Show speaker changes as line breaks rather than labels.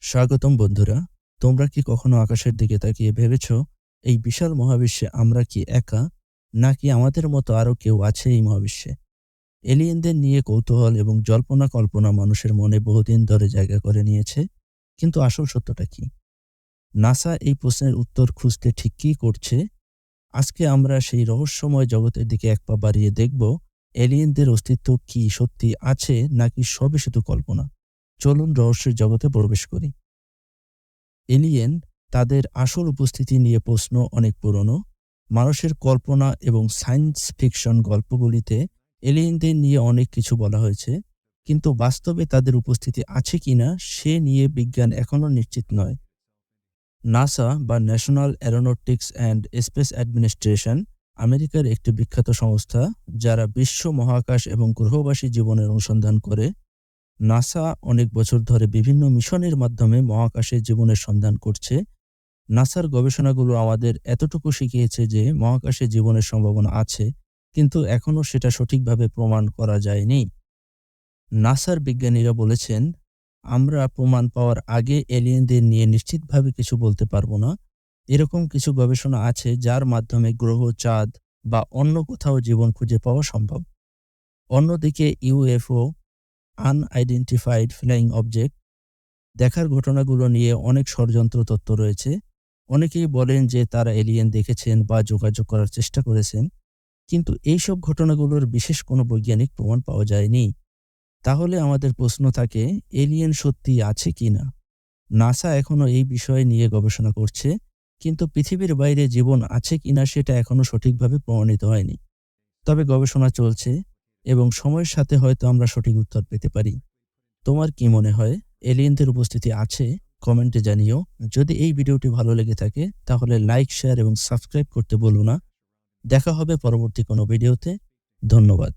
স্বাগতম বন্ধুরা। তোমরা কি কখনো আকাশের দিকে তাকিয়ে ভেবেছ এই বিশাল মহাবিশ্বে আমরা কি একা, নাকি আমাদের মতো আরো কেউ আছে এই মহাবিশ্বে? এলিয়েনদের নিয়ে কৌতূহল এবং জল্পনা কল্পনা মানুষের মনে বহুদিন ধরে জায়গা করে নিয়েছে। কিন্তু আসল সত্যটা কি? নাসা এই প্রশ্নের উত্তর খুঁজতে ঠিক কী করছে? আজকে আমরা সেই রহস্যময় জগতের দিকে এক পা বাড়িয়ে দেখব, এলিয়েনদের অস্তিত্ব কি সত্যি আছে নাকি সবই শুধু কল্পনা। চলুন রহস্যের জগতে প্রবেশ করি। এলিয়েন, তাদের আসল উপস্থিতি নিয়ে প্রশ্ন অনেক পুরনো। মানুষের কল্পনা এবং সায়েন্স ফিকশন গল্পগুলিতে এলিয়েনদের নিয়ে অনেক কিছু বলা হয়েছে, কিন্তু বাস্তবে তাদের উপস্থিতি আছে কিনা সে নিয়ে বিজ্ঞান এখনও নিশ্চিত নয়। নাসা বা national Aeronautics and space administration আমেরিকার একটি বিখ্যাত সংস্থা, যারা বিশ্ব মহাকাশ এবং গ্রহবাসী জীবনের অনুসন্ধান করে। নাসা অনেক বছর ধরে বিভিন্ন মিশনের মাধ্যমে মহাকাশে জীবনের সন্ধান করছে। নাসার গবেষণাগুলো আমাদের এতটুকু শিখিয়েছে যে মহাকাশে জীবনের সম্ভাবনা আছে, কিন্তু এখনও সেটা সঠিকভাবে প্রমাণ করা যায়নি। নাসার বিজ্ঞানীরা বলেছেন, আমরা প্রমাণ পাওয়ার আগে এলিয়েনদের নিয়ে নিশ্চিতভাবে কিছু বলতে পারবো না। এরকম কিছু গবেষণা আছে যার মাধ্যমে গ্রহ, চাঁদ বা অন্য কোথাও জীবন খুঁজে পাওয়া সম্ভব। অন্যদিকে ইউএফও, আনআইডেন্টিফাইড ফ্লাইং অবজেক্ট দেখার ঘটনাগুলো নিয়ে অনেক ষড়যন্ত্র তত্ত্ব রয়েছে। অনেকেই বলেন যে তারা এলিয়েন দেখেছেন বা যোগাযোগ করার চেষ্টা করেছেন, কিন্তু এইসব ঘটনাগুলোর বিশেষ কোনো বৈজ্ঞানিক প্রমাণ পাওয়া যায়নি। তাহলে আমাদের প্রশ্ন থাকে, এলিয়েন সত্যি আছে কিনা? নাসা এখনও এই বিষয় নিয়ে গবেষণা করছে, কিন্তু পৃথিবীর বাইরে জীবন আছে কিনা সেটা এখনও সঠিকভাবে প্রমাণিত হয়নি। তবে গবেষণা চলছে এবং সময়ের সাথে হয়তো আমরা সঠিক উত্তর পেতে পারি। তোমার কি মনে হয়, এলিয়েনদের উপস্থিতি আছে? কমেন্টে জানিও। যদি এই ভিডিওটি ভালো লেগে থাকে তাহলে লাইক, শেয়ার এবং সাবস্ক্রাইব করতে ভুলো না। দেখা হবে পরবর্তী কোনো ভিডিওতে। ধন্যবাদ।